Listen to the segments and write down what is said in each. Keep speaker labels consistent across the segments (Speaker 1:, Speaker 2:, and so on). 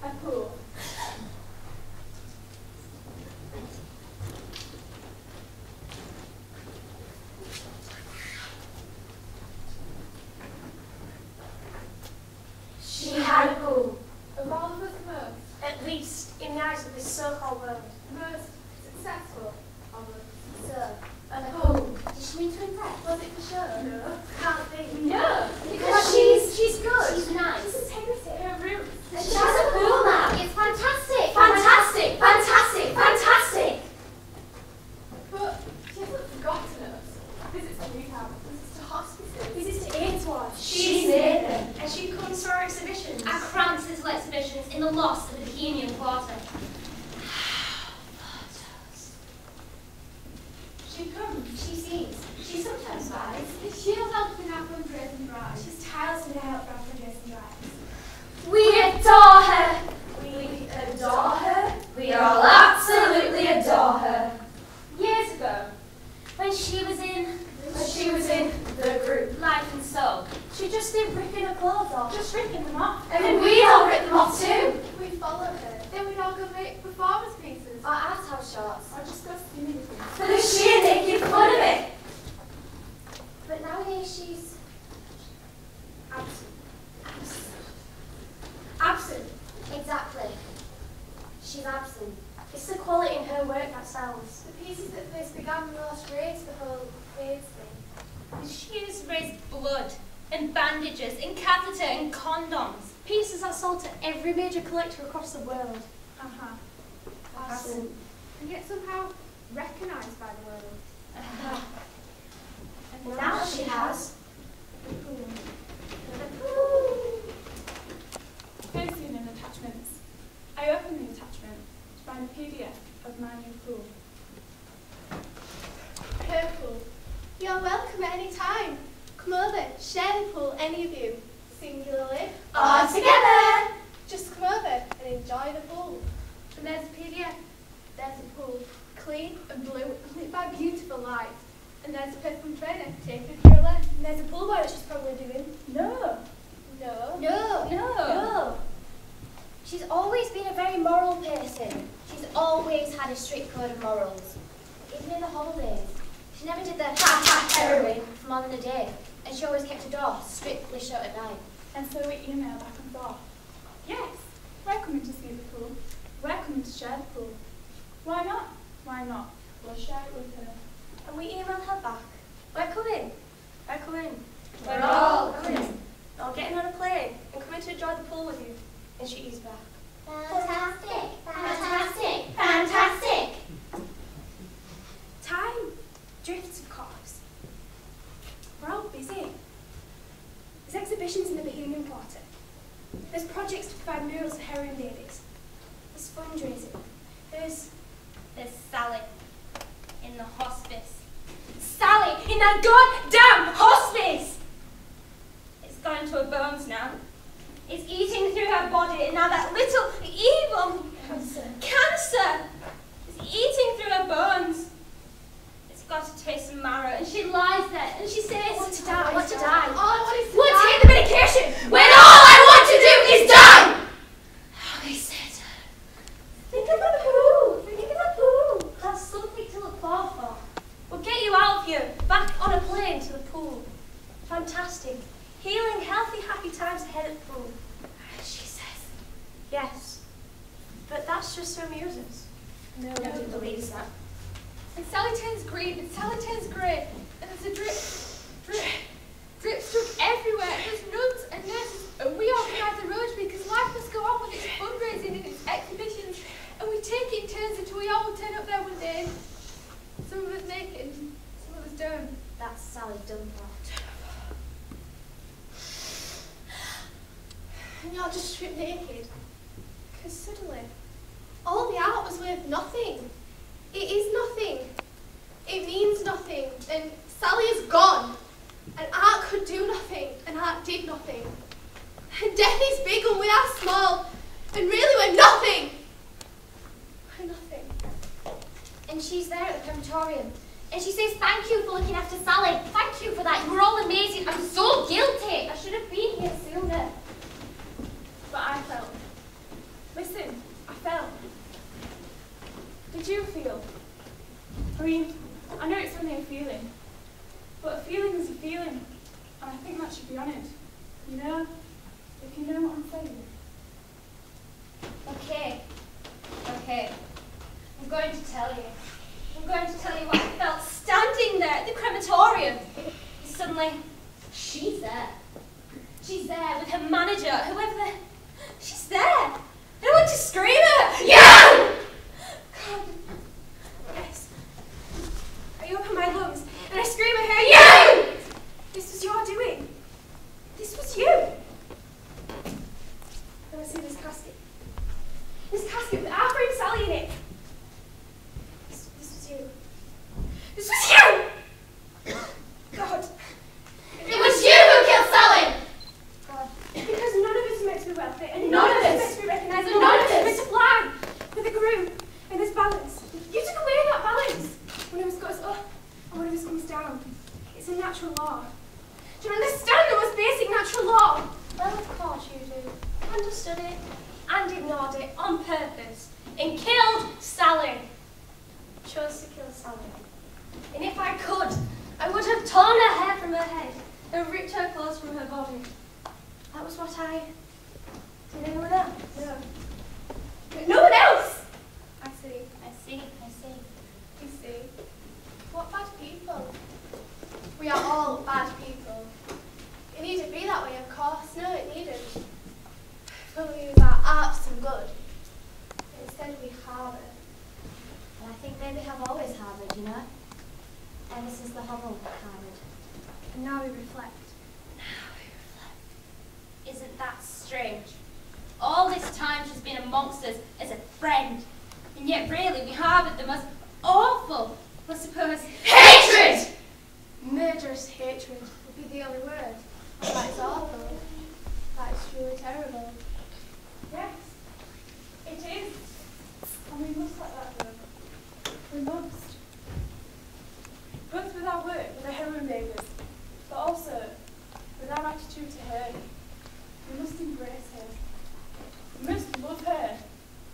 Speaker 1: A pool.
Speaker 2: She had a pool.
Speaker 1: Of all of us most,
Speaker 2: At least in the eyes of this so-called world.
Speaker 1: most successful of us.
Speaker 2: So, a pool.
Speaker 3: Did she mean to impress?
Speaker 1: Was it for sure?
Speaker 2: No. Can't be.
Speaker 3: No,
Speaker 2: Because she's good.
Speaker 3: She's nice.
Speaker 1: Integrity. Her roots.
Speaker 3: And she has a pool now. It's fantastic.
Speaker 2: Fantastic, fantastic, fantastic.
Speaker 1: But she hasn't forgotten us. Visits to rehab, visits to hospices.
Speaker 2: Visits to AIDS wards.
Speaker 3: She's near them.
Speaker 2: And she comes to our exhibitions.
Speaker 3: Our cramped little exhibitions in the lost of the Bohemian Quarter.
Speaker 1: She comes.
Speaker 3: She sees. She sometimes buys.
Speaker 1: She'll help in our fundraising drive.
Speaker 2: She's tirelessly to help our fundraising drives.
Speaker 3: We adore her.
Speaker 2: We adore her.
Speaker 3: We all absolutely adore her. Years ago, when she was in
Speaker 2: The group.
Speaker 3: Life and Soul,
Speaker 2: She just did ripping her clothes off. Just ripping them off.
Speaker 3: and then we'd all rip them off too.
Speaker 1: We'd follow her. Then we'd all go make performance pieces.
Speaker 3: Or art house shorts.
Speaker 1: Or just go skinny things.
Speaker 3: For the sheer naked fun of it. But nowadays she's
Speaker 2: Absent. Absent.
Speaker 3: exactly. She's absent.
Speaker 2: It's the quality in her work that sells.
Speaker 1: The pieces that first began the most raised the whole AIDS thing.
Speaker 4: She has raised blood and bandages and catheter and condoms.
Speaker 2: Pieces that sold to every major collector across the world.
Speaker 1: Absent. And yet somehow recognised by the world.
Speaker 2: And now she has.
Speaker 1: Very soon in attachments. I opened the attachment to find a PDF of my new pool. Her pool. You're welcome at any time. Come over, share the pool, any of you. Singularly.
Speaker 3: All together.
Speaker 1: Just come over and enjoy the pool. And there's a PDF. There's a pool. Clean and blue and lit by beautiful light. And there's a personal trainer taking you through a lens.
Speaker 2: And there's a pool boy that she's probably doing.
Speaker 1: No.
Speaker 3: No. She's always been a very moral person. She's always had a strict code of morals. Even in the holidays. She never did the ha-ha heroin for more than a day. And she always kept her door strictly shut at night.
Speaker 1: And so we email back and forth. Yes, we're coming to see the pool. We're coming to share the pool. Why not? Why not? We'll share it with her.
Speaker 2: And we email her back. We're coming. We're coming.
Speaker 3: We're all
Speaker 2: coming. All getting on a plane and coming to enjoy the pool with you. And she's back.
Speaker 3: Fantastic. Fantastic. Fantastic.
Speaker 2: Time drifts, of course. We're all busy. There's exhibitions in the Bohemian Quarter. There's projects to provide murals for heroin babies. There's fundraising. There's
Speaker 4: Sally in the hospice.
Speaker 2: Sally in that goddamn hospice!
Speaker 4: It's gone to her bones now. It's eating through her body, and now that little evil cancer is eating through her bones. It's got to taste some marrow, and she lies there and she says,
Speaker 2: I want to die. I want to die.
Speaker 1: All I want is to
Speaker 2: Want to
Speaker 1: die.
Speaker 2: take the medication
Speaker 3: When all I want to do is die!
Speaker 2: I said,
Speaker 3: Think of the pool.
Speaker 2: think of the pool. That's something to look forward for. We'll get you out of here, back on a plane to the pool. Fantastic. Healing, healthy, happy times ahead at the pool. She says, yes. But that's just to amuse us. Nobody believes that.
Speaker 1: And Sally turns green, and Sally turns grey, and there's a drip strip everywhere. There's nuns and nurses, and we organise a road because life must go on with its fundraising and its exhibitions, and we take it in turns until we all turn up there one day. Some of us make it, and some of us don't.
Speaker 3: That's Sally Dunbar.
Speaker 1: And you're just stripped naked. Because suddenly, all the art was worth nothing. It is nothing. It means nothing. And Sally is gone. And art could do nothing. And art did nothing. And death is big and we are small. And really we're nothing. We're nothing.
Speaker 3: And she's there at the crematorium. And she says, thank you for looking after Sally. Thank you for that. You were all amazing. I'm so guilty. I should have been here sooner.
Speaker 1: But I felt
Speaker 4: mean, I know it's only a feeling, but a feeling is a feeling, and I think that should be on it. You know, if you know what I'm saying.
Speaker 2: Okay. I'm going to tell you. I'm going to tell you what I felt standing there at the crematorium. Suddenly, she's there. She's there with her manager, whoever the... She's there. I want to scream at her. Yeah! God. Yes. I open my lungs and I scream at her. Yeah! This was your doing. This was you. Then I see this casket. This casket with Arthur and Sally in it. This was you. This was you! God.
Speaker 1: It was you who killed Sally!
Speaker 2: God. Because none of us are meant to be wealthy, and none of us are
Speaker 1: None of
Speaker 2: meant
Speaker 1: us.
Speaker 2: to be recognised, and
Speaker 1: None
Speaker 2: none
Speaker 1: of
Speaker 2: of us are
Speaker 1: us.
Speaker 2: meant to fly with a groove and this balance. You took away that balance. One of us goes up, and one of us comes down. It's a natural law. Do you understand the most basic natural law? Well, of course you do. Understood it and ignored it on purpose and killed Sally. Chose to kill Sally. And if I could, I would have torn her hair from her head and ripped her clothes from her body. That was what I did. Anyone else? No. But no one else! I see.
Speaker 1: You see, what bad people. We are all bad people. It needn't be that way, of course. No, it needn't. If only we use our arts and good. Instead we harbour.
Speaker 3: And I think maybe have always harboured, you know? Ever since the hovel harboured.
Speaker 2: And now we reflect.
Speaker 4: Isn't that strange? All this time she's been amongst us as a friend, and yet really we harboured the most awful, I suppose,
Speaker 1: Hatred! Murderous hatred would be the only word. That is awful. That is truly terrible.
Speaker 4: Yes, it is. And we must let that go. We must. Both with our work with the heroin babies, but also with our attitude to her. We must embrace her. We must love her.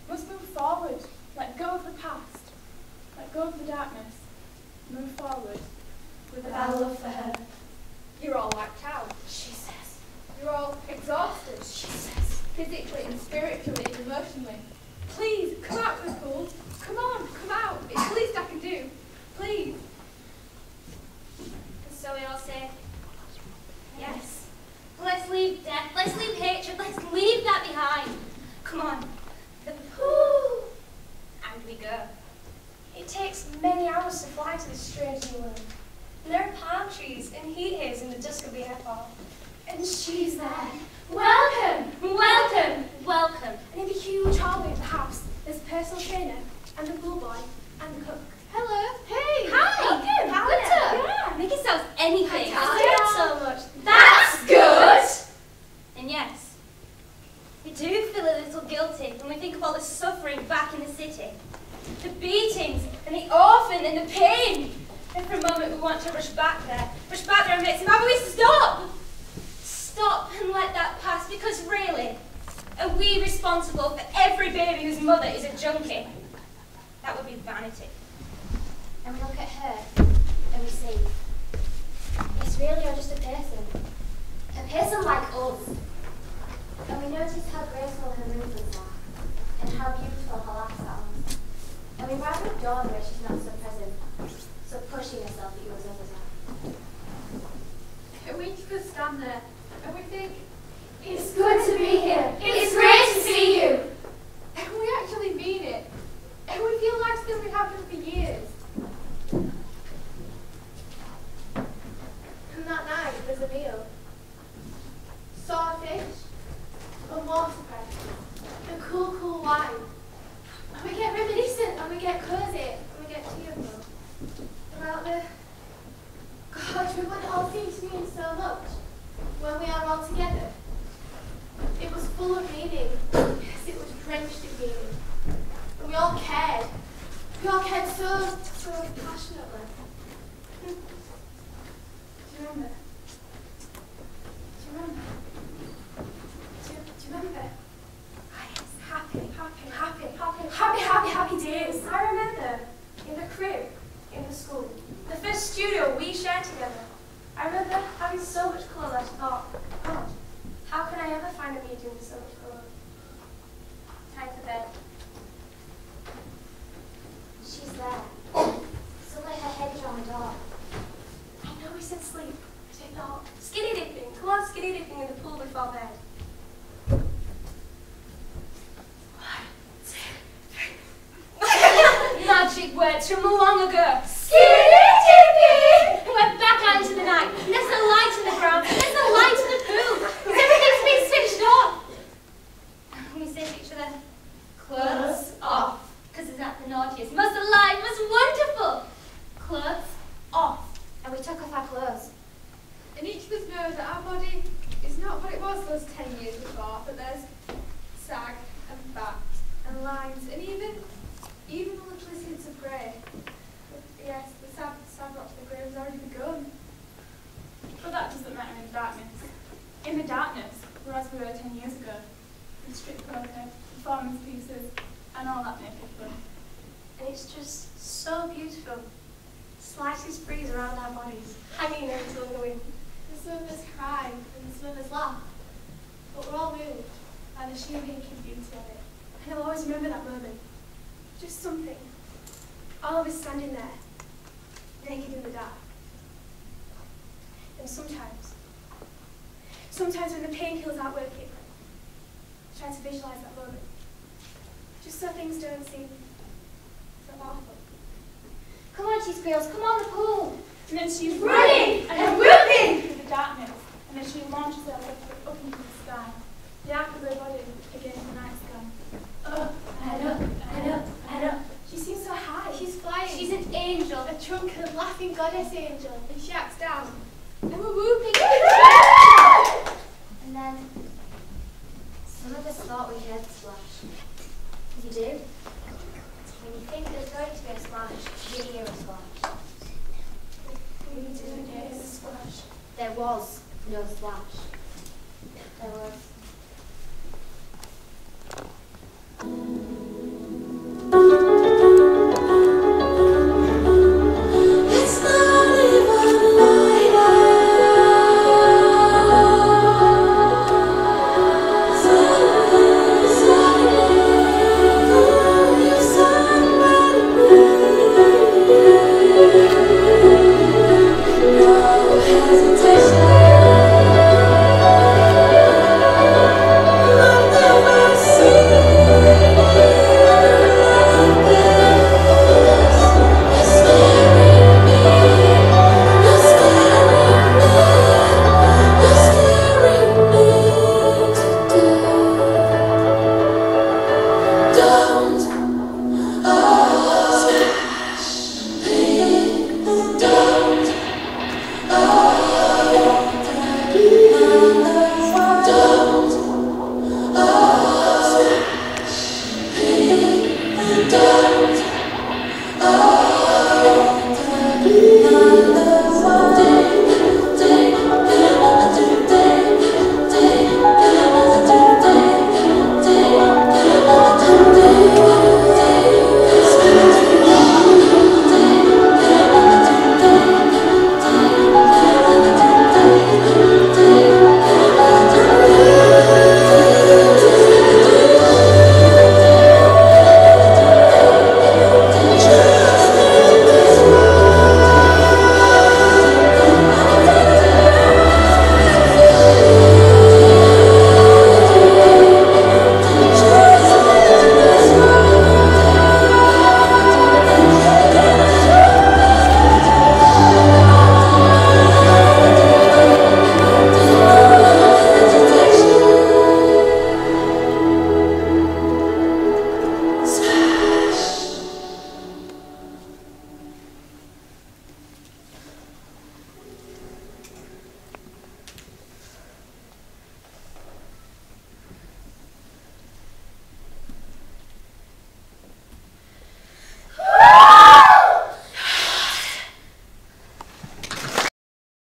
Speaker 4: We must move forward. Let go of the past. Let go of the darkness. Move forward with our love for her.
Speaker 1: You're all wiped out.
Speaker 2: She says.
Speaker 1: You're all exhausted.
Speaker 2: She says.
Speaker 1: Physically and spiritually and emotionally. Please, come out of the pool. Come on, come out. It's the least I can do. Please.
Speaker 2: So we all say, yes. Let's leave death, let's leave hatred, let's leave that behind. Come on. The pool. And we go. It takes many hours to fly to this strange new world. And there are palm trees and heat haze in the dusk of the airport. And she's there. Welcome! Welcome! Welcome! And in the huge hallway of the house, there's a personal trainer, and the pool boy, and the cook.
Speaker 1: Hello. Hey.
Speaker 2: Hi!
Speaker 1: Welcome.
Speaker 2: How
Speaker 1: Winter.
Speaker 2: Yeah, make yourselves anything.
Speaker 1: Fantastic.
Speaker 2: I so much.
Speaker 1: That's good.
Speaker 2: And yes, we do feel a little guilty when we think of all the suffering back in the city. The beatings, and the orphan, and the pain. And for a moment we want to rush back there and make some, how about we stop? Stop and let that pass, because really, are we responsible for every baby whose mother is a junkie? That would be vanity.
Speaker 3: And we look at her and we see, it's really just a person like us. And we notice how graceful her movements are, and how beautiful her laugh sounds. And we rather adore her she's not so present, so pushing herself that you as others are.
Speaker 1: And we just stand there and we think,
Speaker 2: It's good to be here.
Speaker 1: it's great to see you. And we actually mean it. And we feel like it's been happening for years. And that night there's a meal. Swordfish, a watercress, a cool wine. And we get reminiscent, and we get cozy, and we get tearful. About the... Gosh, we want it all seems to mean so much when we are all together. It was full of meaning. Yes, it was drenched in meaning. And we all cared. We all cared so passionately. Do you remember? Do you remember? Do you remember?
Speaker 2: Happy days. I remember in the crib, in the school. The first studio we shared together. I remember having so much colour that I thought, God, how can I ever find a medium with so much colour? Time for bed.
Speaker 3: She's there. Suddenly her head is on the door.
Speaker 2: I know we said sleep. I don't know. Skinny dipping. Come on, skinny dipping in the pool before bed. 1, 2, 3. Magic words from long ago. Skinny dipping! We're back out into the night. There's no light in the ground. There's no light in the pool. Everything's been switched off.
Speaker 3: We say to each other, clothes off. Because it's not the naughtiest, most alive, most wonderful. Clothes off. And we took off our clothes.
Speaker 1: And each of us knows that our body is not what it was those 10 years before, but there's sag and fat and lines and even the littlest hints of grey. But yes, the sad rot to the grey has already begun.
Speaker 5: But that doesn't matter in the darkness. In the darkness, whereas we were 10 years ago, with strict protest, performance pieces, and all that naked fun.
Speaker 2: And it's just so beautiful. Slices breeze around our bodies, hanging until in the wind.
Speaker 1: The swimmers cry and the swimmers laugh, but we're all moved by the sheer naked beauty of it.
Speaker 2: And I'll always remember that moment. Just something. All of us standing there, naked in the dark. And sometimes when the painkillers aren't working, I try to visualise that moment. Just so things don't seem so awful.
Speaker 3: Come on, she squeals, come on the pool.
Speaker 5: And then she's
Speaker 2: Running and whooping
Speaker 5: through the darkness, and then she launches herself up into the sky. The arc of her body against the night sky.
Speaker 2: up and up and up and up. She seems so high.
Speaker 1: She's flying.
Speaker 3: She's an angel.
Speaker 1: A drunken, laughing goddess angel, and she acts down. And we're whooping.
Speaker 3: And then some of us thought we heard the splash. You do? When you think there's going to be a splash, you hear a splash.
Speaker 2: We didn't hear the splash.
Speaker 3: There was no splash. There was